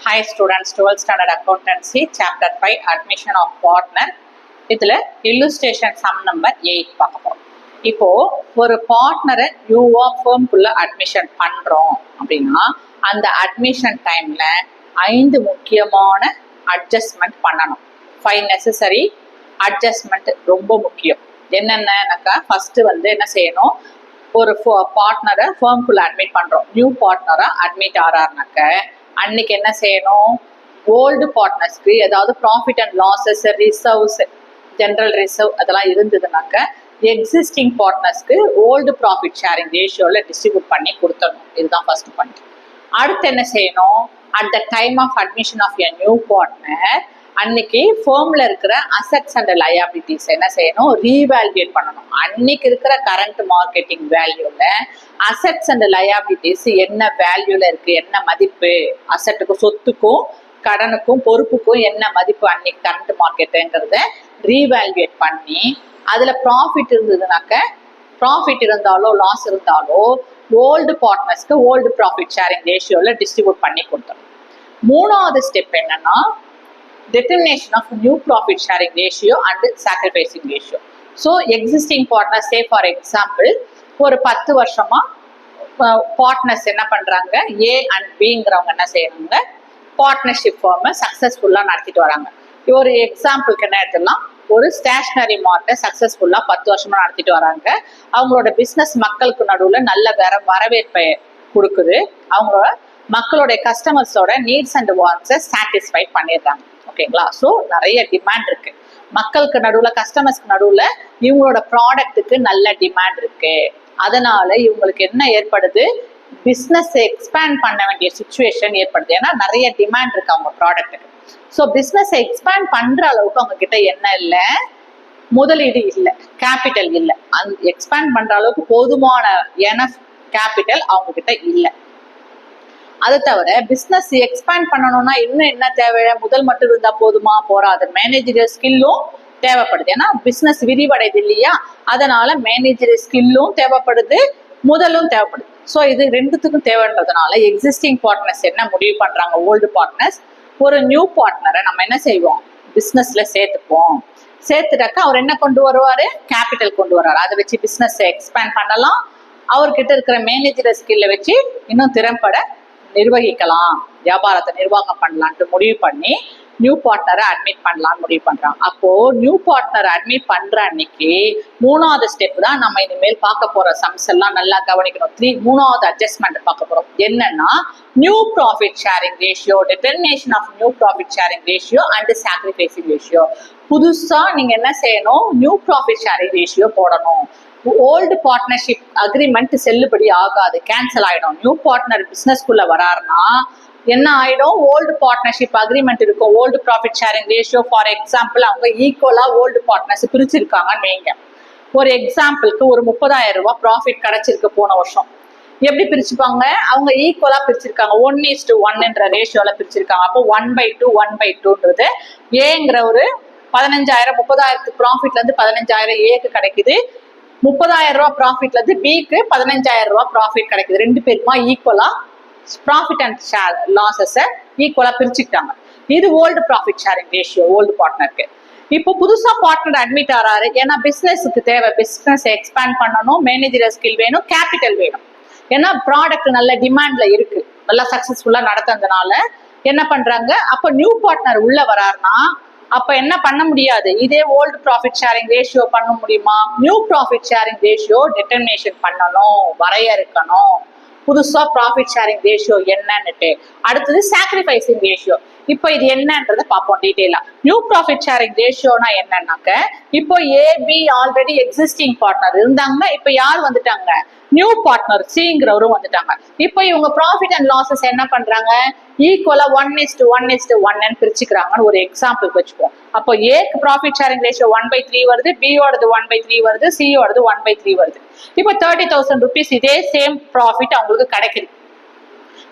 Hi students, 12th standard accountancy, chapter 5, admission of partner. இதில் illustration sum number 8 பார்ப்போம். இப்போ ஒரு பார்ட்னரை நியூவா ஃபர்ம்குள்ள அட்மிஷன் பண்றோம் அப்படின்னா அந்த அட்மிஷன் டைம்ல 5 முக்கியமான அட்ஜஸ்ட்மெண்ட் பண்ணணும். 5 நெசசரி அட்ஜஸ்ட்மெண்ட் ரொம்ப முக்கியம். என்னென்னக்கா ஃபர்ஸ்ட் என்ன செய்யணும், ஒரு பார்ட்னரை ஃபர்ம்குள்ள அட்மிட் பண்றோம், நியூ பார்ட்னரா அட்மிட் ஆறாருனாக்க அன்னைக்கு என்ன செய்யணும், ஓல்டு பார்ட்னர்ஸ்க்கு ஏதாவது profit and losses, reserves, general reserve அதெல்லாம் இருந்ததுனாக்க எக்ஸிஸ்டிங் பார்ட்னர்ஸ்க்கு ஓல்டு ப்ராஃபிட் ஷேரிங் ரேஷியோவில் டிஸ்ட்ரிபியூட் பண்ணி கொடுத்துடணும். இதுதான் ஃபர்ஸ்ட் பாயிண்ட். அடுத்து என்ன செய்யணும், at the time of admission of a new partner அன்னைக்கு ஃபேர்ம்ல இருக்கிற அசெட்ஸ் அண்ட் லயபிலிட்டிஸ் என்ன செய்யணும், ரீவேல்யூட் பண்ணணும். அன்னைக்கு இருக்கிற கரண்ட் மார்க்கெட்டிங் வேல்யூல அசெட்ஸ் அண்ட் லயபிலிட்டிஸ் என்ன வேல்யூல இருக்கு, என்ன மதிப்பு, அசெட்டுக்கும் சொத்துக்கும் கடனுக்கும் பொறுப்புக்கும் என்ன மதிப்பு அன்னைக்கு கரண்ட் மார்க்கெட்டுங்கிறத ரீவேல்யூட் பண்ணி அதுல ப்ராஃபிட் இருந்ததுனாக்க ப்ராஃபிட் இருந்தாலோ லாஸ் இருந்தாலோ ஓல்டு பார்ட்னர்ஸ்க்கு ஓல்டு ப்ராஃபிட் ஷேரிங் ரேஷியோல டிஸ்ட்ரிபியூட் பண்ணி கொடுத்தோம். மூணாவது ஸ்டெப் என்னன்னா determination of new profit sharing ratio and sacrificing ratio. So existing partners, say for example ஒரு 10 வருஷமா பார்ட்னர்ஸ் என்ன பண்றாங்க, ஏ அண்ட் பிங்கிறவங்க என்ன செய்யறாங்க, பார்ட்னர்ஷிப் ஃபார்மை சக்சஸ்ஃபுல்லா நடத்திட்டு வராங்க. ஒரு எக்ஸாம்பிளுக்கு என்ன எடுத்துலாம், ஒரு ஸ்டேஷனரி மார்ட்டை சக்சஸ்ஃபுல்லா 10 வருஷமா நடத்திட்டு வராங்க. அவங்களோட பிசினஸ் மக்களுக்கு நடுவில் நல்ல வரவேற்பை கொடுக்குது. அவங்களோட மக்களுடைய கஸ்டமர்ஸோட நீட்ஸ் அண்ட் வாண்ட்ஸை சாட்டிஸ்ஃபை பண்ணிடுறாங்க. ஓகேங்களா? ஸோ நிறைய டிமாண்ட் இருக்கு மக்களுக்கு நடுவில், கஸ்டமர்ஸ்க்கு நடுவில் இவங்களோட ப்ராடக்ட்டுக்கு நல்ல டிமாண்ட் இருக்கு. அதனால இவங்களுக்கு என்ன ஏற்படுது, பிஸ்னஸ் எக்ஸ்பேண்ட் பண்ண வேண்டிய சுச்சுவேஷன் ஏற்படுது. ஏன்னா நிறைய டிமாண்ட் இருக்கு அவங்க ப்ராடக்ட்டுக்கு. ஸோ பிஸ்னஸ் எக்ஸ்பேண்ட் பண்ற அளவுக்கு அவங்க கிட்ட என்ன இல்லை, முதலீடு இல்லை, கேபிட்டல் இல்லை. எக்ஸ்பேண்ட் பண்ற அளவுக்கு போதுமான எனஃப் கேபிட்டல் அவங்க கிட்ட இல்லை. அதை தவிர பிசினஸ் எக்ஸ்பேண்ட் பண்ணணும்னா இன்னும் என்ன தேவை, முதல் மட்டும் இருந்தா போதுமா, போறாது, மேனேஜர் ஸ்கில்லும் தேவைப்படுது. ஏன்னா பிசினஸ் விரிவடைது இல்லையா, அதனால மேனேஜர் ஸ்கில்லும் தேவைப்படுது, முதலும் தேவைப்படுது. ஸோ இது ரெண்டுத்துக்கும் தேவைன்றதுனால எக்ஸிஸ்டிங் பார்ட்னர்ஸ் என்ன முடிவு பண்றாங்க, ஓல்டு பார்ட்னர்ஸ் ஒரு நியூ பார்ட்னரை நம்ம என்ன செய்வோம், பிசினஸ்ல சேர்த்துப்போம். சேர்த்துட்டாக்கா அவர் என்ன கொண்டு வருவாரு, கேபிட்டல் கொண்டு வருவாரு. அதை வச்சு பிசினஸ் எக்ஸ்பேண்ட் பண்ணலாம். அவர்கிட்ட இருக்கிற மேனேஜர் ஸ்கில்ல வச்சு இன்னும் திறம்பட நிர்வகிக்கலாம், வியாபாரத்தை நிர்வாகம் பண்ணலான்ட்டு முடிவு பண்ணி நியூ பார்ட்னரை அட்மிட் பண்ணலாம்னு முடிவு பண்றாங்க. அப்போ நியூ பார்ட்னர் அட்மிட் பண்ற அன்னைக்கு மூணாவது ஸ்டெப் தான் நம்ம இனிமேல் பார்க்க போற சம்ஸ் எல்லாம் நல்லா கவனிக்கணும். மூணாவது அட்ஜஸ்ட்மெண்ட் பார்க்க போறோம். என்னன்னா new profit sharing ratio, determination of new profit sharing ratio and sacrificing ratio. புதுசா நீங்க என்ன செய்யணும், நியூ ப்ராஃபிட் ஷேரிங் ரேஷியோ போடணும். ஓல்டு பார்ட்னர்ஷிப் அக்ரிமெண்ட் செல்லுபடி ஆகாது, கேன்சல் ஆயிடும். நியூ பார்ட்னர் பிசினஸ்குள்ள வராருன்னா என்ன ஆயிடும், ஓல்டு பார்ட்னர்ஷிப் அக்ரிமெண்ட் இருக்கும், old profit sharing ratio. For example அவங்க ஈக்குவலா ஓல்டு பார்ட்னர்ஸ் பிரிச்சிருக்காங்கன்னு வைங்க. ஒரு எக்ஸாம்பிளுக்கு ஒரு 30,000 ரூபாய் ப்ராஃபிட் கிடைச்சிருக்கு போன வருஷம். எப்படி பிரிச்சுப்பாங்க, அவங்க ஈக்குவலா பிரிச்சிருக்காங்க, 1:1 ரேஷியோல பிரிச்சிருக்காங்க. அப்போ 1/2 1/2ன்றது ஏங்கிற ஒரு 15,000, 30,000 ப்ராஃபிட்ல இருந்து 15,000 ஏக்கு கிடைக்குது. 30,000 ரூபாய் ப்ராஃபிட்ல இருந்து பிக்கு 15,000 ரூபாய் ப்ராஃபிட் கிடைக்குது. ரெண்டு பேருமா ஈக்குவலா ப்ராஃபிட் அண்ட் ஷேர் லாஸஸை ஈக்குவலா பிரிச்சுக்கிட்டாங்க. இது old profit sharing ratio old பார்ட்னருக்கு. இப்போ புதுசா பார்ட்னர் அட்மிட் ஆறாரு, ஏன்னா பிசினஸுக்கு தேவை, பிசினஸ் எக்ஸ்பேண்ட் பண்ணணும், மேனேஜர் ஸ்கில் வேணும், கேபிட்டல் வேணும். ஏன்னா ப்ராடக்ட் நல்ல டிமாண்ட்ல இருக்கு, நல்லா சக்சஸ்ஃபுல்லா நடத்துறதுனால என்ன பண்றாங்க, அப்போ நியூ பார்ட்னர் உள்ள வராருன்னா அப்ப என்ன பண்ண முடியாது, இதே ஓல்டு ப்ராஃபிட் ஷேரிங் ரேஷியோ பண்ண முடியுமா, new profit sharing ratio determination பண்ணணும், வரையறுக்கணும். புதுசா ப்ராஃபிட் ஷேரிங் ரேஷியோ என்னன்னுட்டு. அடுத்தது சாக்ரிஃபைசிங் ரேஷியோ. இப்போ இது என்னன்றதை பார்ப்போம் டீட்டெயிலா. நியூ ப்ராஃபிட் ஷேரிங் ரேஷியோனா என்னன்னாக்க, இப்போ ஏபி ஆல்ரெடி எக்ஸிஸ்டிங் பார்ட்னர் இருந்தாங்கன்னா இப்போ யார் வந்துட்டாங்க, நியூ பார்ட்னர் சிங்கிறவரும் வந்துட்டாங்க. இப்போ இவங்க ப்ராஃபிட் அண்ட் லாஸஸ் என்ன பண்றாங்க, ஈக்குவலா 1:1 பிரிச்சுக்கிறாங்கன்னு ஒரு எக்ஸாம்பிள் வச்சுப்போம். அப்போ ஏக்கு ப்ராஃபிட் ஷேரிங் ரேஷியோ 1/3 வருது, பியோடது 1/3 வருது, சியோடது 1/3 வருது. இப்போ 30,000 rupees இதே சேம் ப்ராஃபிட் அவங்களுக்கு கிடைக்குது.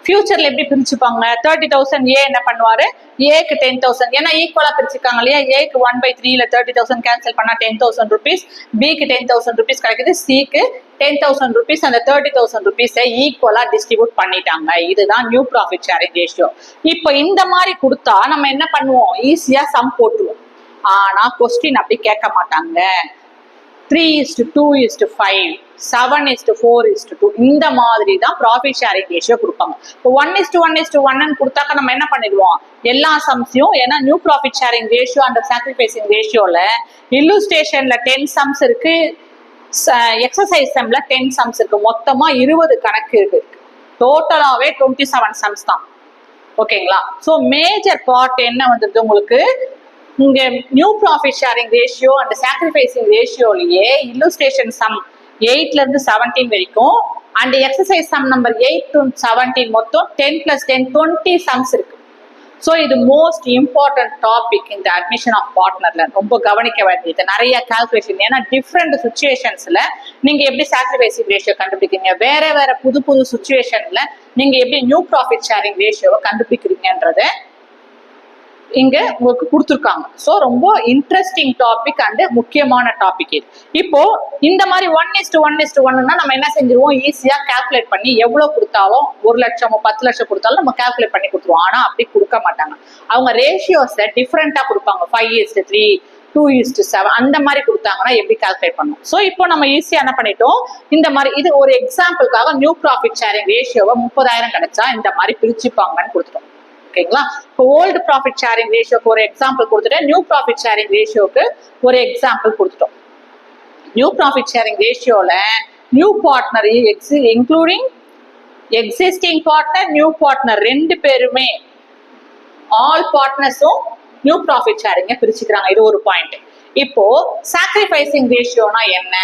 ஃபியூச்சர்ல எப்படி பிரிச்சுப்பாங்க? 30,000 ஏ என்ன பண்ணுவாரு, ஏக்கு 10,000, ஏன்னா ஈக்குவலா பிரிச்சுக்காங்க இல்லையா. ஏக்கு 1/3 30,000 கேன்சல் பண்ணா 10,000 rupees, பிக்கு 10,000 rupees கிடைக்குது, சிக்கு 10,000 rupees. அந்த 30,000 rupees ஈக்குவலா டிஸ்ட்ரிபியூட் பண்ணிட்டாங்க. இதுதான் நியூ ப்ராஃபிட் ஷேரிங் ரேஷியோ. இப்போ இந்த மாதிரி கொடுத்தா நம்ம என்ன பண்ணுவோம், ஈஸியா சம் போட்டுருவோம். ஆனா கொஸ்டின் அப்படி கேட்க மாட்டாங்க. 3:2:5, 7:4:2 இந்த மாதிரி தான் ப்ராஃபிட் ஷேரிங் ரேஷியோ கொடுப்பாங்க. இப்போ 1:1:1 கொடுத்தாக்க நம்ம என்ன பண்ணிடுவோம், எல்லா சம்ஸையும், ஏன்னா new profit sharing ratio and sacrificing ரேஷியோல இல்லுஸ்ட்ரேஷன்ல 10 சம்ஸ் இருக்கு, எக்ஸசைஸ் சம்ல 10 சம்ஸ் இருக்கு, மொத்தமா 20 கணக்கு இருக்கு. டோட்டலாவே 27 சம்ஸ் தான். ஓகேங்களா. ஸோ மேஜர் பார்ட் என்ன வந்துருது உங்களுக்கு, இங்க new profit sharing ratio and sacrificing ரேஷியோலயே இல்லுஸ்ட்ரேஷன் சம் 8ல இருந்து 17 வரைக்கும் and exercise sum number 8 to 17 மொத்தம் 10 + 10 20 சம்ஸ் இருக்கு. ஸோ இது மோஸ்ட் இம்பார்ட்டன்ட் டாபிக் இந்த அட்மிஷன் ஆஃப் பார்ட்னர்ல. ரொம்ப கவனிக்க வேண்டியது, நிறைய கால்குலேஷன். ஏன்னா டிஃப்ரெண்ட் சுச்சுவேஷன்ஸ்ல நீங்க எப்படி சாக்ரிஃபைசிங் ரேஷியோ கண்டுபிடிக்கிறீங்க, வேற வேற புது புது சுச்சுவேஷன்ல நீங்க எப்படி நியூ ப்ராஃபிட் ஷேரிங் ரேஷியோவை கண்டுபிடிக்கிறீங்கன்றத இங்க உங்களுக்கு கொடுத்துருக்காங்க. ஸோ ரொம்ப இன்ட்ரெஸ்டிங் டாபிக் அண்ட் முக்கியமான டாபிக் இது. இப்போ இந்த மாதிரி 1:1:1ன்னா நம்ம என்ன செஞ்சிருவோம், ஈஸியா கால்குலேட் பண்ணி எவ்வளவு கொடுத்தாலும் 1 லட்சம் 10 லட்சம் கொடுத்தாலும் நம்ம கால்குலேட் பண்ணி கொடுத்துருவோம். ஆனா அப்படி கொடுக்க மாட்டாங்க. அவங்க ரேஷியோஸை டிஃப்ரெண்டா கொடுப்பாங்க. 5:3, 2:7 அந்த மாதிரி கொடுத்தாங்கன்னா எப்படி கால்குலேட் பண்ணும். ஸோ இப்போ நம்ம ஈஸியா என்ன பண்ணிட்டோம், இந்த மாதிரி இது ஒரு எக்ஸாம்பிளுக்காக நியூ ப்ராஃபிட் ஷேரிங் ரேஷியோவை 30,000 கிடைச்சா இந்த மாதிரி பிரிச்சுப்பாங்கன்னு கொடுத்துட்டோம். ஓகேங்களா. இப்போ ஓல்டு ப்ராஃபிட் ஷேரிங் ரேஷியோக்கு ஒரு எக்ஸாம்பிள் கொடுத்துட்டேன், நியூ ப்ராஃபிட் ஷேரிங் ரேஷியோக்கு ஒரு எக்ஸாம்பிள் கொடுத்துட்டோம். நியூ ப்ராஃபிட் ஷேரிங் ரேஷியோல new partner including existing partner, new partner ரெண்டு பேருமே ஆல் பார்ட்னர்ஸும் நியூ ப்ராஃபிட் ஷேரிங்க பிரிச்சுக்கிறாங்க. இது ஒரு பாயிண்ட். இப்போ சாக்ரிஃபைசிங் ரேஷியோனா என்ன,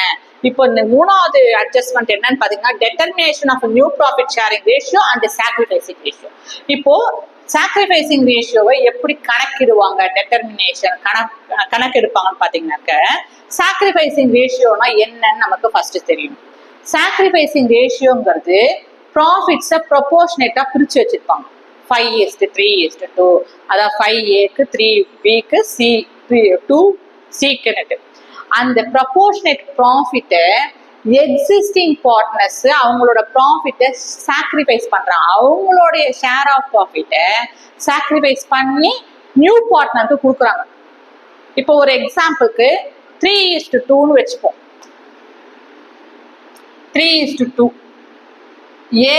இப்போ இந்த மூணாவது அட்ஜஸ்ட்மெண்ட் என்னன்னு பாத்தீங்கன்னா determination of new profit sharing ratio and sacrificing ratio. இப்போ சாக்ரிஃபைசிங் ரேஷியோவை எப்படி கணக்கிடுவாங்க, டெட்டர்மினேஷன் கணக்கெடுப்பாங்கன்னு பாத்தீங்கன்னாக்க, சாக்ரிஃபைசிங் ரேஷியோனா என்னன்னு நமக்கு ஃபர்ஸ்ட் தெரியும். சாக்ரிஃபைசிங் ரேஷியோங்கிறது ப்ராஃபிட்ஸை ப்ரொபோர்ஷனேட்டா பிரிச்சு வச்சிருப்பாங்க. 5:3:2, அதாவது 5Aக்கு 3Bக்கு 2Cக்கு. அந்த ப்ரொபோர்ஷனேட் ப்ராஃபிட்டை எக்ஸிஸ்டிங் பார்ட்னர்ஸ் அவங்களோட ப்ராஃபிட்டை சாக்ரிஃபைஸ் பண்றாங்க. அவங்களுடைய ஷேர் ஆஃப் ப்ராஃபிட்டை சாக்ரிஃபைஸ் பண்ணி நியூ பார்ட்னருக்கு கொடுக்குறாங்க. இப்போ ஒரு எக்ஸாம்பிளுக்கு 3:2ன்னு வச்சுப்போம். 3:2 ஏ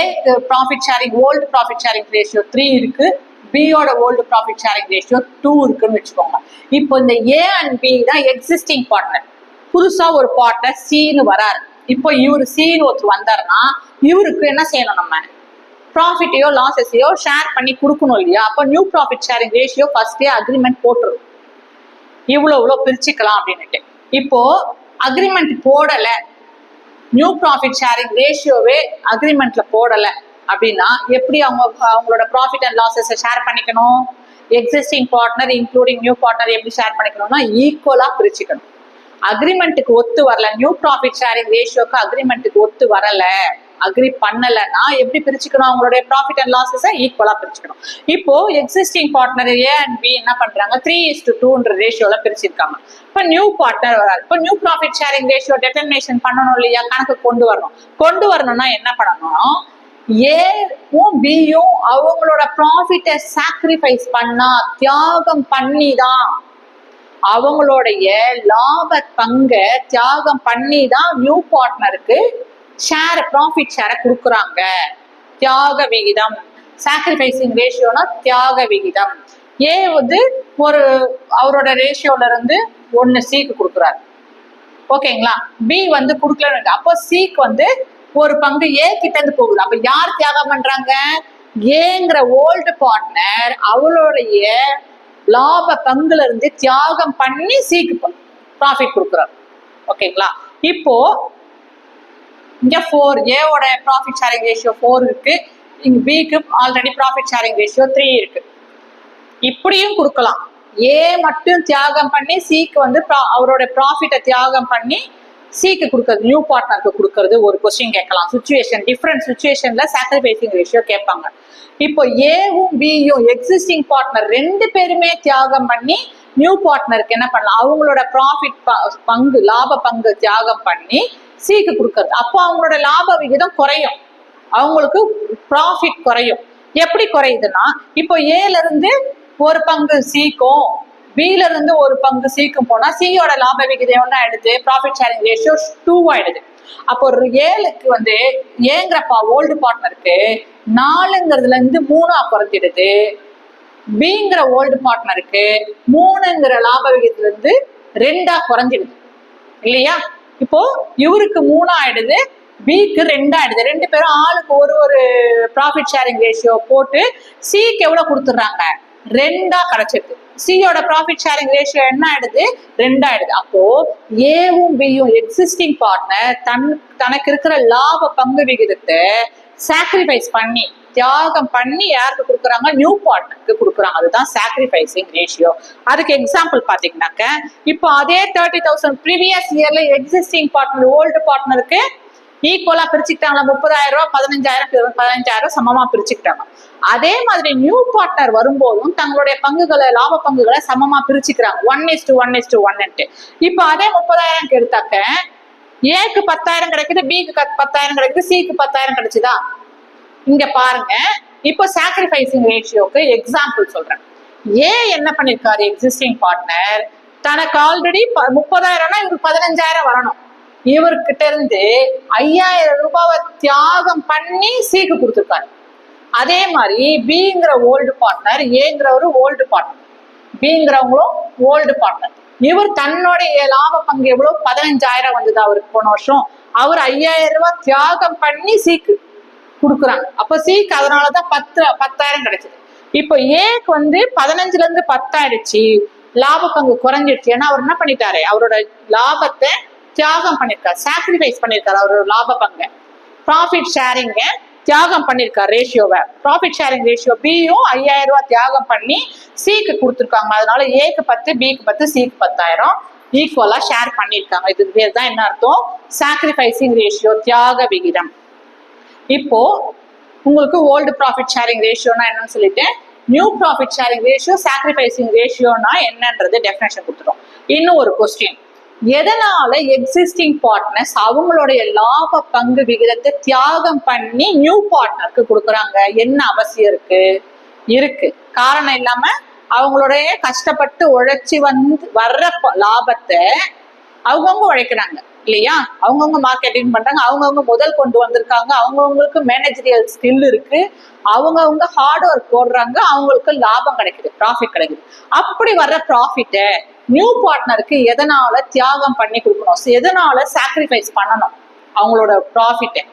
profit sharing old profit sharing ratio 3 இருக்கு, பியோட ஓல்டு ப்ராஃபிட் ஷேரிங் ரேஷியோ 2 இருக்குன்னு வச்சுக்கோங்க. இப்போ இந்த ஏ அண்ட் பி தான் எக்ஸிஸ்டிங் பார்ட்னர். புதுசா ஒரு பார்ட்னர் சின்னு வராரு. இப்போ இவரு சின்னு ஒருத்தர் வந்தாருன்னா இவருக்கு என்ன செய்யணும், நம்ம ப்ராஃபிட்டையோ லாஸஸையோ ஷேர் பண்ணி கொடுக்கணும் இல்லையா. அப்போ நியூ ப்ராஃபிட் ஷேரிங் ரேஷியோ ஃபர்ஸ்டே அக்ரிமெண்ட் போட்டுரும், இவ்வளோ பிரிச்சுக்கலாம் அப்படின்னுட்டு. இப்போ அக்ரிமெண்ட் போடல, நியூ ப்ராஃபிட் ஷேரிங் ரேஷியோவே அக்ரிமெண்ட்ல போடல அப்படின்னா எப்படி அவங்களோட ப்ராஃபிட் அண்ட் லாஸஸை ஷேர் பண்ணிக்கணும், existing partner including new partner எப்படி ஷேர் பண்ணிக்கணும்னா ஈக்குவலா பிரிச்சுக்கணும். அக்ரிமெண்ட்டுக்கு ஒத்து வரல, நியூ ப்ராஃபிட் ஷேரிங் ரேஷியோக்கு அக்ரிமெண்ட்டுக்கு ஒத்து வரல, அக்ரி பண்ணலன்னா எப்படி பிரிச்சுக்கணும், அவங்களுடைய ப்ராஃபிட் அண்ட் லாஸஸை ஈக்குவலா பிரிச்சுக்கணும். இப்போ existing partner A and B என்ன பண்றாங்க, 3:2ன்ற ரேஷியோல பிரிச்சிருக்காங்க. இப்போ நியூ பார்ட்னர் வராது. இப்போ new profit sharing ratio determination பண்ணணும் இல்லையா, கணக்கு கொண்டு வரணும்னா என்ன பண்ணணும், ஏவும் பியும் அவங்களோட ப்ராஃபிட்டை சாக்ரிஃபைஸ் பண்ணா, தியாகம் பண்ணி தான், அவங்களுடைய லாப பங்கை தியாகம் பண்ணி தான் நியூ பார்ட்னருக்கு ஷேர் ப்ராஃபிட் ஷேரை கொடுக்குறாங்க. தியாக விகிதம், சாக்ரிஃபைசிங் ரேஷியோனா தியாக விகிதம். ஏ வந்து ஒரு அவரோட ரேஷியோல இருந்து 1 சிக்கு கொடுக்குறாரு, ஓகேங்களா. பி வந்து கொடுக்கலன்னு, அப்போ சிக்கு வந்து ஒரு பங்கு ஏ கிட்ட இருந்து போகுது. அப்ப யார் தியாகம் பண்றாங்க, ஏங்கிற ஓல்டு பார்ட்னர் அவளுடைய லாப பங்குல இருந்து தியாகம் பண்ணி சிக்கு ப்ராஃபிட் கொடுக்குறாரு, ஓகேங்களா. இப்போ இங்க 4 ஏவோட ப்ராஃபிட் ஷேரிங் ரேஷியோ 4 இருக்கு, இங்க பிக்கு ஆல்ரெடி ப்ராஃபிட் ஷேரிங் ரேஷியோ 3 இருக்கு. இப்படியும் கொடுக்கலாம், ஏ மட்டும் தியாகம் பண்ணி சிக்கு வந்து அவரோட ப்ராஃபிட்டை தியாகம் பண்ணி சிக்கு கொடுக்கறது, நியூ பார்ட்னருக்கு கொடுக்கறது ஒரு கொஸ்டின் கேட்கலாம். சுச்சுவேஷன், டிஃப்ரெண்ட் சுச்சுவேஷன்ல சாக்ரிஃபைசிங் ரேஷியோ கேட்பாங்க. இப்போ ஏவும் பியும் எக்ஸிஸ்டிங் பார்ட்னர் ரெண்டு பேருமே தியாகம் பண்ணி நியூ பார்ட்னருக்கு என்ன பண்ணலாம், அவங்களோட ப்ராஃபிட் பங்கு, லாப பங்கு தியாகம் பண்ணி சிக்கு கொடுக்கறது. அப்போ அவங்களோட லாப விகிதம் குறையும், அவங்களுக்கு ப்ராஃபிட் குறையும். எப்படி குறையுதுன்னா, இப்போ ஏல இருந்து ஒரு பங்கு சிக்கும் பில இருந்து ஒரு பங்கு சிக்கும் போனா சியோட லாப விகிதம் என்ன ஆயிடுது, ப்ராஃபிட் ஷேரிங் ரேஷியோ 2 ஆயிடுது. அப்போ ஒரு ஏழுக்கு வந்து ஏங்கிறப்பா ஓல்டு பார்ட்னருக்கு 4ங்கிறதுல இருந்து 3 குறைஞ்சிடுது. பிங்கிற ஓல்டு பார்ட்னருக்கு 3ங்கிற லாப விகிதத்துல இருந்து 2 குறைஞ்சிடுது இல்லையா. இப்போ இவருக்கு 3 ஆயிடுது, பிக்கு 2 ஆயிடுது. ரெண்டு பேரும் ஆளுக்கு ஒரு ப்ராஃபிட் ஷேரிங் ரேஷியோ போட்டு சிக்கு எவ்வளவு கொடுத்துடுறாங்க, 2 கிடைச்சிடுது. சியோட ப்ராஃபிட் ஷேரிங் ரேஷியோ என்ன ஆயிடுது, 2 ஆயிடுது. அப்போ ஏவும் பியும் எக்ஸிஸ்டிங் பார்ட்னர் தனக்கு இருக்கிற லாப பங்கு விகிதத்தை சாக்ரிஃபைஸ் பண்ணி தியாகம் பண்ணி யாருக்கு கொடுக்குறாங்க, நியூ பார்ட்னருக்கு கொடுக்குறாங்க. அதுதான் சாக்ரிஃபைசிங் ரேஷியோ. அதுக்கு எக்ஸாம்பிள் பாத்தீங்கன்னாக்க, இப்போ அதே 30,000 ப்ரீவியஸ் இயர்ல எக்ஸிஸ்டிங் பார்ட்னர் ஓல்டு பார்ட்னருக்கு ஈக்குவலா பிரிச்சுக்கிட்டாங்களா, 30,000 ரூபாய் 15,000 சமமா பிரிச்சுக்கிட்டாங்க. அதே மாதிரி நியூ பார்ட்னர் வரும்போதும் தங்களுடைய பங்குகளை, லாப பங்குகளை சமமா பிரிச்சுக்கிறாங்க, 1:1:1. இப்ப அதே 30,000 எடுத்தாக்க ஏக்கு 10,000 கிடைக்குது, பிக்கு 10,000 கிடைக்குது, சிக்கு 10,000 கிடைச்சுதா. இங்க பாருங்க, இப்போ சாக்ரிஃபைசிங் ரேஷியோக்கு எக்ஸாம்பிள் சொல்றேன். ஏ என்ன பண்ணிருக்காரு, எக்ஸிஸ்டிங் பார்ட்னர் தனக்கு ஆல்ரெடி 30,000னா இவருக்கு 15,000 வரணும். இவர்கிட்ட இருந்து 5,000 ரூபாவை தியாகம் பண்ணி சிக்கு கொடுத்துருக்காரு. அதே மாதிரி பிங்கிற ஓல்டு பார்ட்னர், ஏங்கிறவரு ஓல்டு பார்ட்னர், பிங்கிறவங்களும் ஓல்டு பார்ட்னர். இவர் தன்னுடைய லாப பங்கு எவ்வளவு, 15,000 வந்தது அவருக்கு போன வருஷம். அவர் 5,000 ரூபாய் தியாகம் பண்ணி சிக்கு கொடுக்குறாங்க. அப்ப சிக்கு அதனாலதான் 10,000 கிடைச்சது. இப்போ ஏக்கு வந்து 15ல இருந்து 10 ஆயிடுச்சு, லாப பங்கு குறைஞ்சிடுச்சு. ஏன்னா அவர் என்ன பண்ணிட்டாரு, அவரோட லாபத்தை தியாகம் பண்ணிருக்காரு, சாக்ரிஃபைஸ் பண்ணிருக்காரு. அவரோட லாப பங்கு ப்ராஃபிட் ஷேரிங்க தியாகம் பண்ணிருக்காரு ரேஷியோவை. ப்ராஃபிட் ஷேரிங் ரேஷியோ பியும் 5,000 ரூபாய் தியாகம் பண்ணி சிக்கு கொடுத்துருக்காங்க. அதனால ஏக்கு 10, பிக்கு 10, சிக்கு 10,000 ஈக்குவலா ஷேர் பண்ணிருக்காங்க. இதுக்கு பேர் தான் என்ன அர்த்தம், சாக்ரிஃபைசிங் ரேஷியோ, தியாக விகிதம். இப்போ உங்களுக்கு ஓல்டு ப்ராஃபிட் ஷேரிங் ரேஷியோனா என்னன்னு சொல்லிட்டு, new profit sharing ratio, sacrificing ரேஷியோனா என்னன்றது டெஃபினேஷன் கொடுத்துரும். இன்னும் ஒரு கொஸ்டின், எதனால எக்ஸிஸ்டிங் பார்ட்னர்ஸ் அவங்களுடைய லாப பங்கு விகிதத்தை தியாகம் பண்ணி நியூ பார்ட்னருக்கு கொடுக்குறாங்க, என்ன அவசியம் இருக்கு? காரணம் இல்லாம அவங்களுடைய கஷ்டப்பட்டு உழைச்சி வர்ற லாபத்தை அவங்கவுங்க உழைக்கிறாங்க இல்லையா. அவங்கவுங்க மார்க்கெட்டிங் பண்றாங்க, அவங்கவுங்க முதல் கொண்டு வந்திருக்காங்க, அவங்கவுங்களுக்கு மேனேஜரியல் ஸ்கில் இருக்கு, அவங்கவுங்க ஹார்ட் ஒர்க் போடுறாங்க, அவங்களுக்கு லாபம் கிடைக்குது, ப்ராஃபிட் கிடைக்குது. அப்படி வர்ற ப்ராஃபிட்டை நியூ பார்ட்னருக்கு எதனால தியாகம் பண்ணி கொடுக்கணும், எதனால சாக்ரிஃபைஸ் பண்ணணும், அவங்களோட ப்ராஃபிட்டை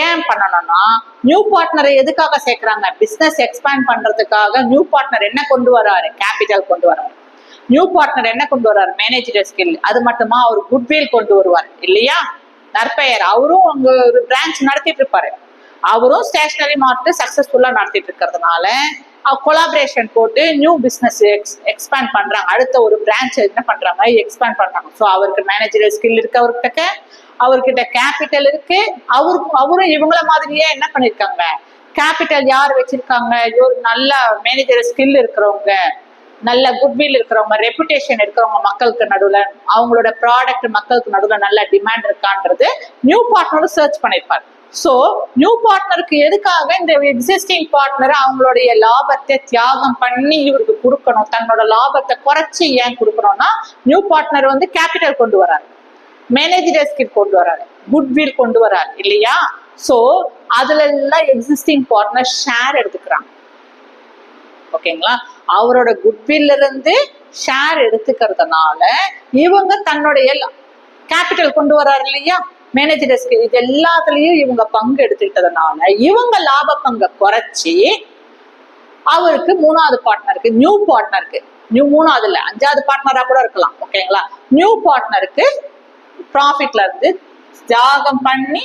ஏன் பண்ணணும்னா, நியூ பார்ட்னரை எதுக்காக சேர்க்கிறாங்க, பிசினஸ் எக்ஸ்பேண்ட் பண்றதுக்காக. நியூ பார்ட்னர் என்ன கொண்டு வராரு, கேபிட்டல் கொண்டு வராரு. நியூ பார்ட்னர் என்ன கொண்டு வர்றாரு, மேனேஜர் ஸ்கில். அது மட்டுமா, அவர் குட்வில் கொண்டு வருவார் இல்லையா, நற்பெயர். அவரும் அங்க ஒரு பிரான்ச் நடத்திட்டு இருப்பாரு, அவரும் ஸ்டேஷனரி மார்க்கெட் சக்சஸ்ஃபுல்லா நடத்திட்டு இருக்கிறதுனால கொலாபரேஷன் போட்டு நியூ பிசினஸ் எக்ஸ்பேண்ட் பண்றாங்க. அடுத்த ஒரு பிரான்ச் என்ன பண்றாங்க, எக்ஸ்பேண்ட் பண்றாங்க. ஸோ அவருக்கு மேனேஜரியல் ஸ்கில் இருக்கு, அவர்கிட்ட கேபிட்டல் இருக்கு. அவரும் இவங்கள மாதிரியே என்ன பண்ணிருக்காங்க, கேபிட்டல் யார் வச்சிருக்காங்க, ஒரு நல்ல மேனேஜர் ஸ்கில் இருக்கிறவங்க, நல்ல குட்வில் இருக்கிறவங்க, ரெப்புடேஷன் இருக்கிறவங்க, மக்களுக்கு நடுவுல அவங்களோட ப்ராடக்ட் மக்களுக்கு நடுவுல நல்ல டிமாண்ட் இருக்கான்றது நியூ பார்ட்னரும் சர்ச் பண்ணிருப்பாரு. சோ நியூ பார்ட்னருக்கு எதுக்காக இந்த எக்ஸிஸ்டிங் பார்ட்னர் அவங்களுடைய லாபத்தை தியாகம் பண்ணி இவருக்கு கொடுக்கணும், தன்னோட லாபத்தை குறைச்சி ஏன் கொடுக்கணும்னா, நியூ பார்ட்னர் வந்து கேபிட்டல் கொண்டு வராரு, மேனேஜர் ஸ்கில் கொண்டு வராரு, குட்வில் கொண்டு வராரு இல்லையா. சோ அதுல எல்லாம் எக்ஸிஸ்டிங் பார்ட்னர் ஷேர் எடுத்துக்கிறாங்க. ஓகேங்களா, அவரோட குட்வில்ல இருந்து ஷேர் எடுத்துக்கிறதுனால இவங்க தன்னுடைய கேபிட்டல் கொண்டு வராரு இல்லையா, மேனேஜர்ஸ்க்கு. இது எல்லாத்துலயும் இவங்க பங்கு எடுத்துக்கிட்டதுனால இவங்க லாப பங்கை குறைச்சி அவருக்கு மூணாவது பார்ட்னருக்கு, நியூ பார்ட்னருக்கு, மூணாவது இல்ல 5வது பார்ட்னரா கூட இருக்கலாம், ஓகேங்களா, நியூ பார்ட்னருக்கு ப்ராஃபிட்ல இருந்து தியாகம் பண்ணி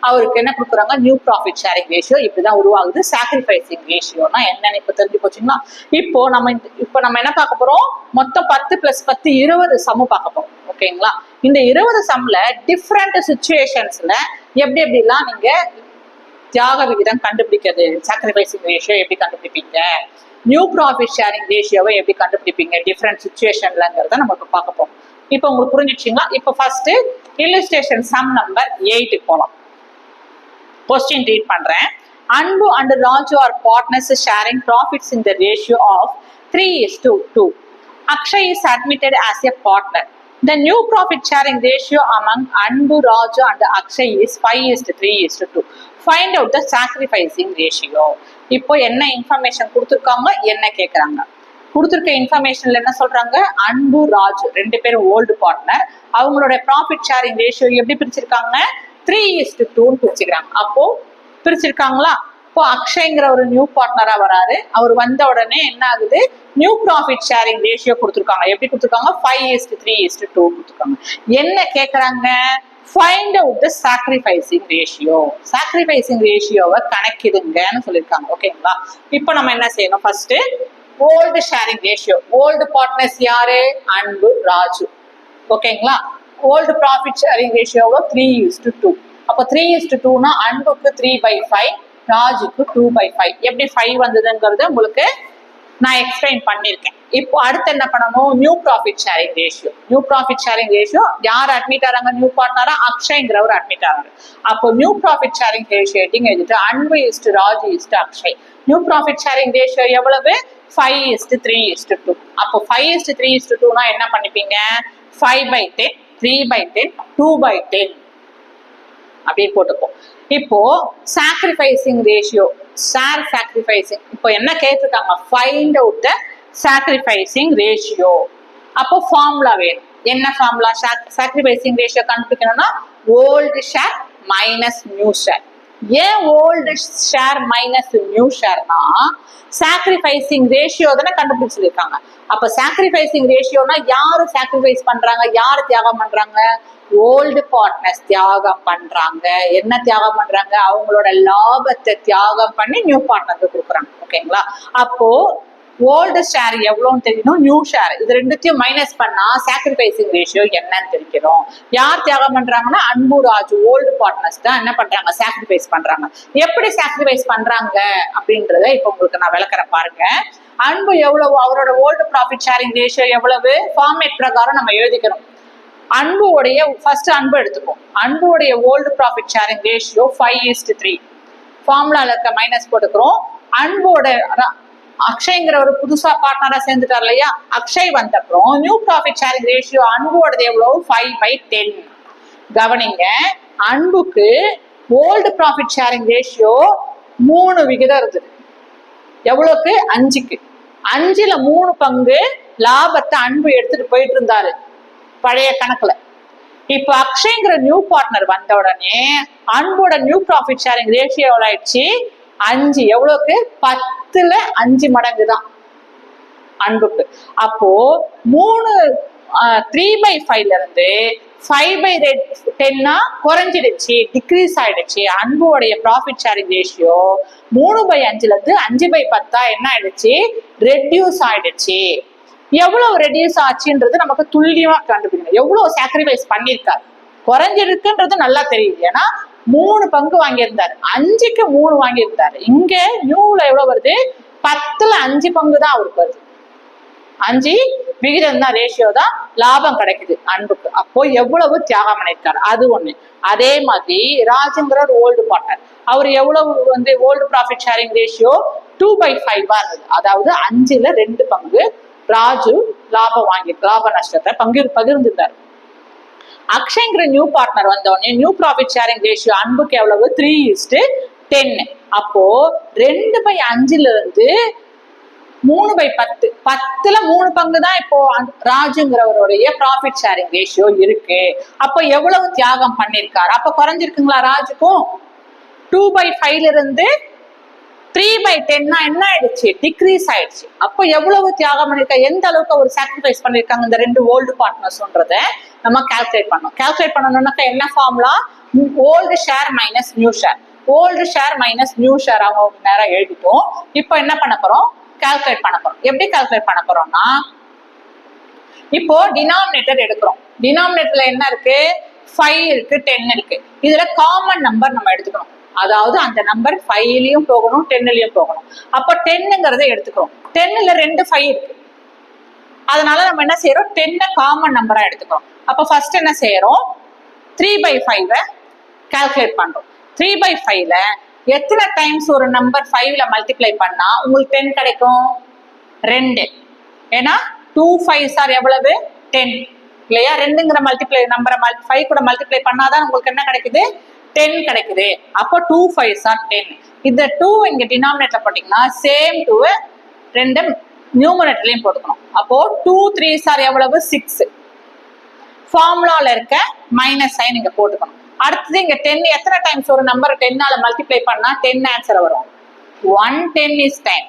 அவருக்கு என்ன கொடுக்குறாங்க, நியூ ப்ராஃபிட் ஷேரிங் ரேஷியோ. இப்படிதான் உருவாகுது. சாக்ரிஃபைசிங் ரேஷியோனா என்னன்னு இப்ப தெரிஞ்சு போச்சுங்களா. இப்போ நம்ம என்ன பார்க்க போறோம், மொத்தம் 10 + 10 20 சம பார்க்க போறோம். ஓகேங்களா? இந்த 20 சம்ல டிஃப்ரெண்ட் சிச்சுவேஷன்ஸ்ல எப்படி எப்படிலாம் நீங்க தியாக விகிதம் கண்டுபிடிக்கிறது, சாக்ரிஃபைசிங் ரேஷியோ எப்படி கண்டுபிடிப்பீங்க, நியூ ப்ராஃபிட் ஷேரிங் ரேஷியோவை எப்படி கண்டுபிடிப்பீங்க டிஃப்ரெண்ட் சிச்சுவேஷன்லங்கிறத நம்ம இப்போ பார்க்க போறோம். இப்போ உங்களுக்கு புரிஞ்சிடுச்சிங்களா? இப்போ ஃபர்ஸ்ட் இல்லஸ்ட்ரேஷன் சம் நம்பர் 8 போலாம். கொஸ்டின் ரீட் பண்றேன். Anbu and Raju are partners sharing profits in the ratio of 3:2. Akshay is admitted as a partner. The new profit sharing ratio among Anbu, Raju and Akshay is 5:3:2. Find out the sacrificing ratio. இப்போ என்ன information கொடுத்துருக்காங்க, என்ன கேட்குறாங்க? கொடுத்துருக்க இன்ஃபர்மேஷன்ல என்ன சொல்றாங்க? அன்பு, ராஜு 2 பேரும் ஓல்டு பார்ட்னர். அவங்களோட ப்ராஃபிட் ஷேரிங் ரேஷியோ எப்படி பிரிச்சிருக்காங்க? 3:2 பிரிச்சுக்கிறாங்க. அப்போ பிரிச்சிருக்காங்களா? இப்போ அக்ஷய்ங்கிற ஒரு நியூ பார்ட்னரா வராரு. அவர் வந்த உடனே என்ன ஆகுது? நியூ ப்ராஃபிட் ஷேரிங் ரேஷியோ கொடுத்துருக்காங்க. எப்படி கொடுத்துருக்காங்க? 5:3:2 கொடுத்துருக்காங்க. என்ன கேட்கறாங்க? Find out the sacrificing ratio. Sacrificing ரேஷியோவை கணக்கிடுங்கன்னு சொல்லியிருக்காங்க. ஓகேங்களா? இப்போ நம்ம என்ன செய்யணும்? First old sharing ratio. Old partners யாரு? அன்பு, ராஜு. ஓகேங்களா? ஓல்டு ப்ராஃபிட் ஷேரிங் ரேஷியோவை 3:2. அப்போ 3:2னா அன்புக்கு 3/5, ராஜுக்கு 2/5. எப்படி 5 வந்ததுங்கிறது உங்களுக்கு நான் எக்ஸ்பிளைன் பண்ணியிருக்கேன். இப்போ அடுத்து என்ன பண்ணணும்? New profit sharing ratio. New profit sharing ratio யார் அட்மிட் ஆறாங்க? நியூ பார்ட்னரா அக்ஷய்ங்கிறவர் அட்மிட் ஆறாரு. அப்போ நியூ ப்ராஃபிட் ஷேரிங் ரேஷியோ எழுதிட்டு Anbu is to Raju is to Akshay. New profit sharing ratio எவ்வளவு? 5:3:2. அப்போ 5:3:2னா என்ன பண்ணிப்பீங்க? 5/10, 3/10, 2/10 அப்படின்னு போட்டுப்போம். இப்போ சாக்ரிஃபைசிங் ரேஷியோ, ஷேர் சாக்ரிஃபைசிங். இப்போ என்ன கேட்டிருக்காங்க? Find out the sacrificing ratio. அப்போ ஃபார்முலா வேணும். என்ன ஃபார்முலா? சாக்ரிஃபைசிங் ரேஷியோ கண்டுபிடிக்கணும்னா old share minus new share. ஏன் ஓல்டு ஷேர் மைனஸ் நியூ ஷேர்னா சாக்ரிஃபைசிங் ரேஷியோ தானே கண்டுபிடிச்சிருக்காங்க. அப்ப சாக்ரிஃபைசிங் ரேஷியோனா யாரு சாக்ரிஃபைஸ் பண்றாங்க, யாரு தியாகம் பண்றாங்க? ஓல்டு பார்ட்னர்ஸ் தியாகம் பண்றாங்க. என்ன தியாகம் பண்றாங்க? அவங்களோட லாபத்தை தியாகம் பண்ணி நியூ பார்ட்னருக்கு கொடுக்குறாங்க. ஓகேங்களா? அப்போ ஓல்டு ஷேர் எவ்வளோன்னு தெரியணும், நியூ ஷேர் இது ரெண்டுத்தையும் மைனஸ் பண்ணா சாக்ரிஃபைசிங் ரேஷியோ என்னன்னு தெரிஞ்சிடும். யார் தியாகம் பண்றாங்கன்னா அன்பு, ராஜு ஓல்டு பார்ட்னர்ஸ் தான் என்ன பண்றாங்க? சாக்ரிஃபைஸ் பண்றாங்க. எப்படி சாக்ரிஃபைஸ் பண்றாங்க அப்படின்றத இப்போ உங்களுக்கு நான் விளக்குறேன் பாருங்க. அன்பு எவ்வளவு, அவரோட ஓல்டு ப்ராஃபிட் ஷேரிங் ரேஷியோ எவ்வளவு? ஃபார்மேட் பிரகாரம் நம்ம எழுதிக்கணும். அன்புடைய ஃபர்ஸ்ட் அன்பு எடுத்துப்போம். அன்புடைய ஓல்டு ப்ராஃபிட் ஷேரிங் ரேஷியோ 5:3. ஃபார்முலால இருக்க மைனஸ் போட்டுக்கிறோம். அன்போட அக்ஷய்ங்கிற ஒரு புதுசா பார்ட்னரா சேர்ந்துட்டார் இல்லையா? அக்ஷய் வந்த அப்புறம் நியூ ப்ராஃபிட் ஷேரிங் ரேஷியோ அன்போடது எவ்வளவு? 5/10. கவனிங்க, அன்புக்கு ஓல்டு ப்ராஃபிட் ஷேரிங் ரேஷியோ 3 விகிதம் இருந்தது. எவ்வளவுக்கு? 5க்கு. 5ல் 3 பங்கு லாபத்தை அன்பு எடுத்துட்டு போயிட்டு இருந்தாரு பழைய கணக்குல. இப்ப அக்ஷய்ங்கிற நியூ பார்ட்னர் வந்த உடனே அன்போட நியூ ப்ராஃபிட் ஷேரிங் ரேஷியோ எவ்வளவு ஆயிடுச்சு? 5. எவ்வளவுக்கு? 10ல் 5 மடங்கு தான் அன்புக்கு. அப்போ 3/5ல இருந்து 5/10 குறைஞ்சிடுச்சு, டிக்ரீஸ் ஆயிடுச்சு. அன்புடைய ப்ராஃபிட் ஷேரிங் ரேஷியோ 3/5ல இருந்து 5/10 என்ன ஆயிடுச்சு? ரெடியூஸ் ஆயிடுச்சு. எவ்வளவு ரெடியூஸ் ஆச்சுன்றது நமக்கு துல்லியமா கண்டுபிடிக்கணும். எவ்வளவு சாக்ரிஃபைஸ் பண்ணிருக்காரு, குறைஞ்சிருக்குன்றது நல்லா தெரியுது. ஏன்னா 3 பங்கு வாங்கியிருந்தாரு, 5க்கு 3 வாங்கியிருந்தாரு. இங்க நியூல எவ்வளவு வருது? 10ல் 5 பங்கு தான் அவருக்கு வருது. 5 விகிதம் தான், ரேஷியோ தான் லாபம் கிடைக்குது அன்புக்கு. அப்போ எவ்வளவு தியாகம் பண்ணிருக்காரு அது ஒண்ணு. அதே மாதிரி ராஜுங்கிற ஒரு ஓல்டு பார்ட்னர், அவர் எவ்வளவு ஓல்டு ப்ராஃபிட் ஷேரிங் ரேஷியோ 2/5 இருந்தது. அதாவது 5ல் 2 பங்கு ராஜு லாபம் லாப நஷ்டத்தை பகிர்ந்துட்டார். அக்ஷய்ங்கிற நியூ பார்ட்னர் வந்தோடனே நியூ ப்ராஃபிட் ஷேரிங் ரேஷியோ அன்புக்கு எவ்வளவு? 3:10. அப்போ 2/5ல இருந்து 3/10, 10ல் 3 பங்கு தான் இப்போ ராஜுங்கிறவருடைய ப்ராஃபிட் ஷேரிங் ரேஷியோ இருக்கு. அப்போ எவ்வளவு தியாகம் பண்ணிருக்காரு? அப்ப குறைஞ்சிருக்குங்களா? ராஜுக்கும் 2/5ல இருந்து 3/10 என்ன ஆயிடுச்சு? டிக்ரீஸ் ஆயிடுச்சு. அப்போ எவ்வளவு தியாகம் பண்ணிருக்கா, எந்த அளவுக்கு ஒரு சாக்ரிஃபைஸ் பண்ணிருக்காங்க இந்த 2 ஓல்டு பார்ட்னர்ஸ்ன்றத நம்ம கால்குலேட் பண்ணணும். கால்குலேட் பண்ணணும்னாக்கா என்ன formula? Old share minus new share. Old share minus new share அவங்க நேரம் எழுதிட்டோம். இப்போ என்ன பண்ண போறோம்? கால்குலேட் பண்ண போறோம். எப்படி கால்குலேட் பண்ண போறோம்னா இப்போ டினாமினேட்டர் எடுக்கிறோம். டினாமினேட்டர்ல என்ன இருக்கு? 5 இருக்கு, 10 இருக்கு. இதுல காமன் நம்பர் நம்ம எடுத்துக்கணும். அதாவது அந்த நம்பர் 5லயும் போகணும், 10லயும் போகணும். அப்போ 10ங்கிறத எடுத்துக்கிறோம். 10ல 2 5 இருக்கு. அதனால நம்ம என்ன செய்யறோம்? 10 காமன் நம்பரா எடுத்துக்கிறோம். அப்போ ஃபர்ஸ்ட் என்ன செய்யறோம்? 3/5 கால்குலேட் பண்றோம். 3/5ல எத்தனை டைம்ஸ் ஒரு நம்பர் 5ல மல்டிப்ளை பண்ணா உங்களுக்கு 10 கிடைக்கும்? 2. ஏன்னா 2 5s ஆர் எவ்வளவு? 10 இல்லையா? 2ங்கிற மல்டிப்ளை நம்பரை 5 கூட மல்டிப்ளை பண்ணாதான் உங்களுக்கு என்ன கிடைக்குது? 10 கிடைக்குது. அப்போ 2 5s ஆர் 10. இந்த 2 இங்க டினாமினேட்டர் போட்டீங்கன்னா சேம் 2 ரெண்டு நியூமரேட்டர்லயும் போட்டுக்கணும். அப்போ 2 3s ஆர் எவ்வளவு? 6. ஃபார்முலால இருக்க மைனஸ் சைன் இங்க போட்டுக்கணும். அடுத்தது இங்க 10 எத்தனை டைம்ஸ் ஒரு நம்பர் 10ஆல மல்டிப்ளை பண்ணா 10 ஆன்சர் வரும்? 110 is 10.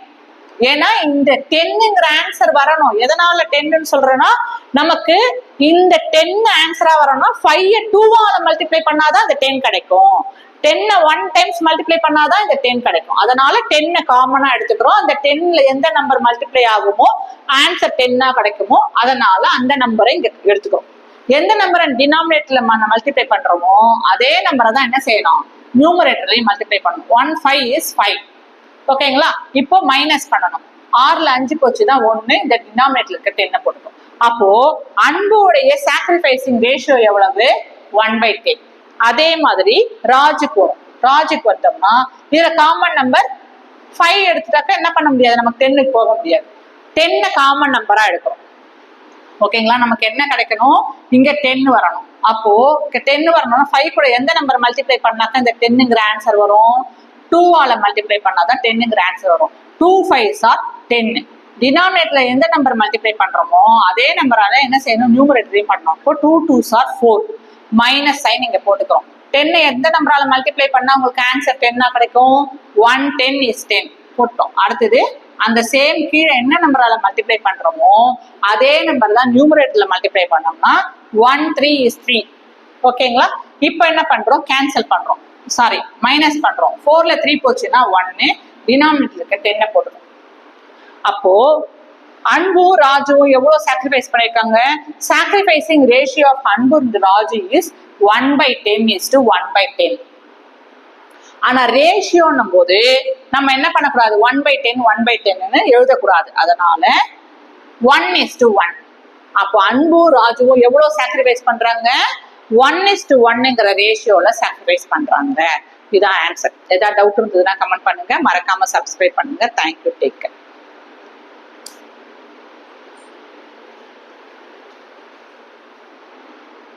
ஏன்னா இந்த 10ங்கிற ஆன்சர் வரணும். எதனால 10ன்னு சொல்றேன்னா நமக்கு இந்த 10 ஆன்சரா வரணும். 5 2ஆல மல்டிப்ளை பண்ணாதான் இந்த 10 கிடைக்கும். 10 1 டைம்ஸ் மல்டிப்ளை பண்ணாதான் இந்த 10 கிடைக்கும். அதனால 10 காமனா எடுத்துக்கிறோம். அந்த 10ல எந்த நம்பர் மல்டிப்ளை ஆகுமோ ஆன்சர் 10ஆ கிடைக்குமோ அதனால அந்த நம்பரை இங்க எடுத்துக்கிறோம். எந்த நம்பரை டினாமினேட்டர்ல மல்டிப்ளை பண்றோமோ அதே நம்பரை தான் என்ன செய்யணும்? நியூமரேட்டர்லயும் மல்டிப்ளை பண்ணணும். 1 5 is 5. ஓகேங்களா? இப்போ மைனஸ் பண்ணணும். 6ல 5 போச்சுதான் 1. இந்த டினாமினேட்டர்ல இருக்க 10 போட்டுக்கும். அப்போ அன்புடைய சாக்ரிஃபைசிங் ரேஷியோ எவ்வளவு? 1/10. அதே மாதிரி ராஜுக்கு வரும். ராஜுக்கு வந்தோம்னா இதுல காமன் நம்பர் 5 எடுத்துட்டாக்க என்ன பண்ண முடியாது? நமக்கு 10க்கு போக முடியாது. 10 காமன் நம்பரா எடுக்கிறோம். ஓகேங்களா? நமக்கு என்ன கிடைக்கணும்? இங்க 10 வரணும். அப்போ 10 வரணும்னா 5 கூட எந்த நம்பர் மல்டிப்ளை பண்ணாக்க இந்த 10ங்கிற ஆன்சர் வரும்? 2ஆல மல்டிப்ளை பண்ணாதான் 10ங்கிற ஆன்சர் வரும். 2 5s ஆர் 10. டினாமினேட்டர்ல எந்த நம்பர் மல்டிப்ளை பண்றோமோ அதே நம்பரால என்ன செய்யணும்? நியூமரேட்டரையும் பண்ணணும். இப்போ 2 2s ஆர் 4. மைனஸ் சைன் இங்க போட்டுக்கிறோம். 10 எந்த நம்பரால மல்டிப்ளை பண்ணா உங்களுக்கு ஆன்சர் 10ஆ கிடைக்கும்? 110 is 10 போட்டோம். அடுத்தது அந்த சேம் கீழே என்ன நம்பரால மல்டிப்ளை பண்றோமோ அதே நம்பர் தான் நியூமரேட்டர்ல மல்டிப்ளை பண்ணோம்னா 1 3 is 3. ஓகேங்களா? இப்போ என்ன பண்றோம்? கேன்சல் பண்றோம். சாரி, மைனஸ் பண்றோம். 4ல 3 போச்சுன்னா 1. டினாமினேட்டர்ல இருக்க 10 போட்டுரும். அப்போ அன்பு ராஜுவும் எவ்வளவு சாக்ரிஃபைஸ் பண்ணிருக்காங்க? சாக்ரிஃபைசிங் ரேஷியோ ஆஃப் அன்பு and Raju is 1/10 is to 1/10. ஆனா ரேஷியோன்னும் போது நம்ம என்ன பண்ணக்கூடாது? 1/10 1/10ன்னு எழுதக்கூடாது. அதனால 1 is to 1. அப்போ அன்பு ராஜுவும் எவ்வளவு சாக்ரிஃபைஸ் பண்றாங்க? 1 is to 1ங்கிற ரேஷியோல சாக்ரிஃபைஸ் பண்றாங்க. இதான் ஆன்சர். ஏதாவது டவுட் இருந்ததுன்னா கமெண்ட் பண்ணுங்க. மறக்காம சப்ஸ்கிரைப் பண்ணுங்க. தேங்க்யூ. Take care.